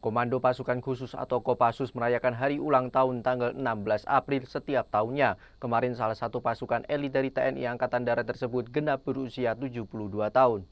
Komando Pasukan Khusus atau Kopassus merayakan hari ulang tahun tanggal 16 April setiap tahunnya. Kemarin salah satu pasukan elit dari TNI Angkatan Darat tersebut genap berusia 72 tahun.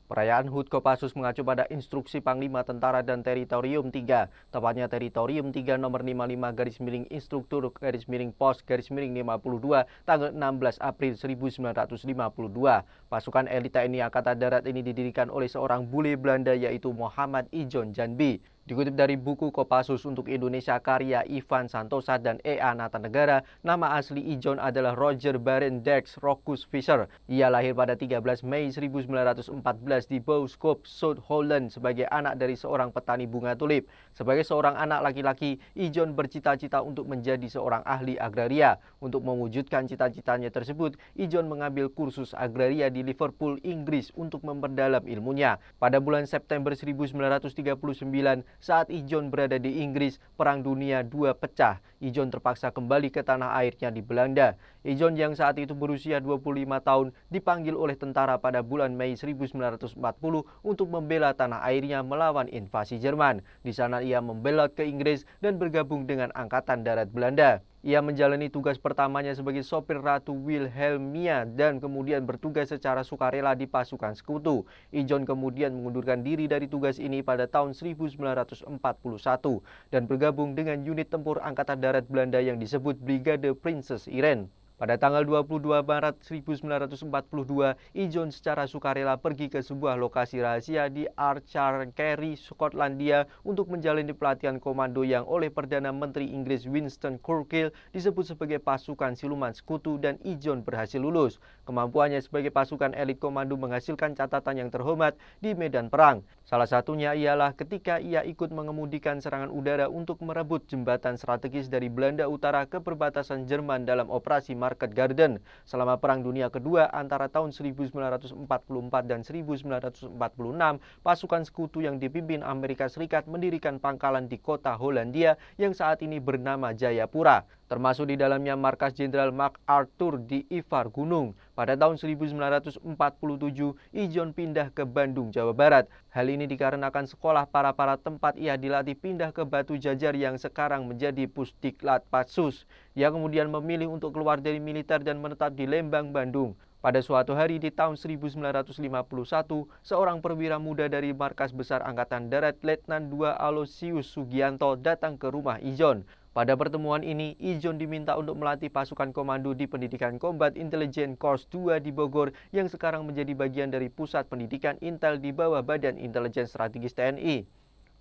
Perayaan HUT Kopassus mengacu pada instruksi Panglima Tentara dan Teritorium 3, tepatnya Teritorium 3 nomor 55 garis miring instruktur garis miring pos garis miring 52 tanggal 16 April 1952. Pasukan elit TNI Angkatan Darat ini didirikan oleh seorang bule Belanda yaitu Muhammad Ijon Janbi. Dikutip dari buku Kopassus untuk Indonesia karya Ivan Santosa dan E.A. Natanegara, nama asli Ijon adalah Roger Barend Dex Rockus Fischer. Ia lahir pada 13 Mei 1914 di Boskoop, South Holland sebagai anak dari seorang petani bunga tulip. Sebagai seorang anak laki-laki, Ijon bercita-cita untuk menjadi seorang ahli agraria. Untuk mewujudkan cita-citanya tersebut, Ijon mengambil kursus agraria di Liverpool, Inggris untuk memperdalam ilmunya. Pada bulan September 1939, saat Ijon berada di Inggris, Perang Dunia II pecah. Ijon terpaksa kembali ke tanah airnya di Belanda. Ijon yang saat itu berusia 25 tahun dipanggil oleh tentara pada bulan Mei 1940 untuk membela tanah airnya melawan invasi Jerman. Di sana ia membelot ke Inggris dan bergabung dengan Angkatan Darat Belanda. Ia menjalani tugas pertamanya sebagai sopir Ratu Wilhelmina dan kemudian bertugas secara sukarela di pasukan sekutu. Ijon kemudian mengundurkan diri dari tugas ini pada tahun 1941 dan bergabung dengan unit tempur Angkatan Darat Belanda yang disebut Brigade Prinses Irene. Pada tanggal 22 Maret 1942, Ijon secara sukarela pergi ke sebuah lokasi rahasia di Carcary, Skotlandia untuk menjalani pelatihan komando yang oleh Perdana Menteri Inggris Winston Churchill disebut sebagai pasukan siluman sekutu dan Ijon berhasil lulus. Kemampuannya sebagai pasukan elit komando menghasilkan catatan yang terhormat di medan perang. Salah satunya ialah ketika ia ikut mengemudikan serangan udara untuk merebut jembatan strategis dari Belanda Utara ke perbatasan Jerman dalam operasi Market Garden. Selama Perang Dunia Kedua antara tahun 1944 dan 1946, pasukan sekutu yang dipimpin Amerika Serikat mendirikan pangkalan di kota Hollandia yang saat ini bernama Jayapura. Termasuk di dalamnya markas Jenderal MacArthur di Ivar Gunung. Pada tahun 1947, Ijon pindah ke Bandung, Jawa Barat. Hal ini dikarenakan sekolah para tempat ia dilatih pindah ke Batu Jajar yang sekarang menjadi Pusdiklat Patsus. Ia kemudian memilih untuk keluar dari militer dan menetap di Lembang, Bandung. Pada suatu hari di tahun 1951, seorang perwira muda dari Markas Besar Angkatan Darat Letnan II Aloysius Sugianto datang ke rumah Ijon. Pada pertemuan ini, Ijon diminta untuk melatih pasukan komando di Pendidikan Combat Intelligence Corps 2 di Bogor yang sekarang menjadi bagian dari Pusat Pendidikan Intel di bawah Badan Intelijen Strategis TNI.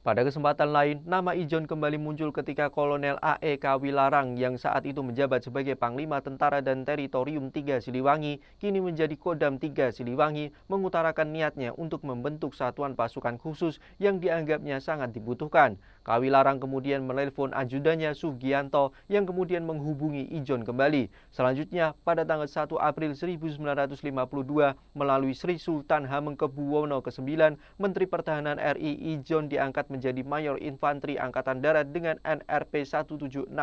Pada kesempatan lain, nama Ijon kembali muncul ketika Kolonel A.E. Kawilarang yang saat itu menjabat sebagai Panglima Tentara dan Teritorium 3 Siliwangi, kini menjadi Kodam 3 Siliwangi, mengutarakan niatnya untuk membentuk satuan pasukan khusus yang dianggapnya sangat dibutuhkan. Kawilarang kemudian menelpon ajudannya Sugianto yang kemudian menghubungi Ijon kembali. Selanjutnya, pada tanggal 1 April 1952, melalui Sri Sultan Hamengkubuwono ke-9, Menteri Pertahanan RI Ijon diangkat menjadi Mayor Infanteri Angkatan Darat dengan NRP 17665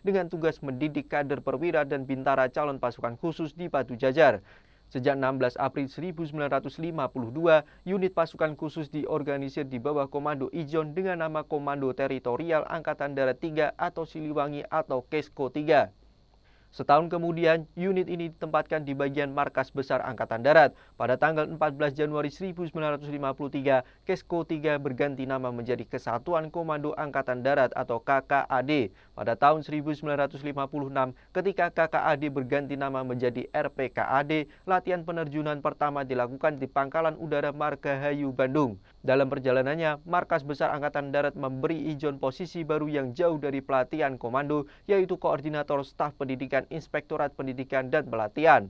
dengan tugas mendidik kader perwira dan bintara calon pasukan khusus di Batu Jajar. Sejak 16 April 1952, unit pasukan khusus diorganisir di bawah komando Ijon dengan nama Komando Teritorial Angkatan Darat 3 atau Siliwangi atau Kesko 3. Setahun kemudian, unit ini ditempatkan di bagian Markas Besar Angkatan Darat. Pada tanggal 14 Januari 1953, Kesko 3 berganti nama menjadi Kesatuan Komando Angkatan Darat atau KKAD. Pada tahun 1956, ketika KKAD berganti nama menjadi RPKAD, latihan penerjunan pertama dilakukan di Pangkalan Udara Margahayu, Bandung. Dalam perjalanannya, Markas Besar Angkatan Darat memberi Ijon posisi baru yang jauh dari pelatihan komando, yaitu Koordinator Staf Pendidikan Inspektorat Pendidikan dan Pelatihan.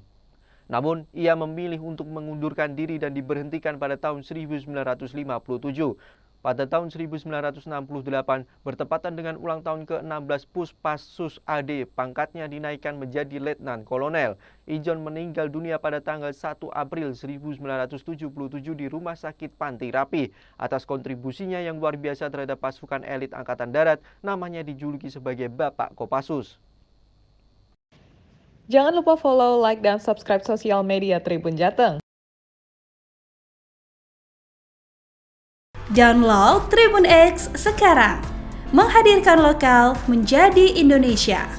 Namun, ia memilih untuk mengundurkan diri dan diberhentikan pada tahun 1957. Pada tahun 1968, bertepatan dengan ulang tahun ke-16 Puspassus AD, pangkatnya dinaikkan menjadi Letnan Kolonel. Ijon meninggal dunia pada tanggal 1 April 1977 di Rumah Sakit Panti Rapih. Atas kontribusinya yang luar biasa terhadap pasukan elit Angkatan Darat, namanya dijuluki sebagai Bapak Kopassus. Jangan lupa follow, like, dan subscribe sosial media Tribun Jateng. Download Tribun X sekarang. Menghadirkan lokal menjadi Indonesia.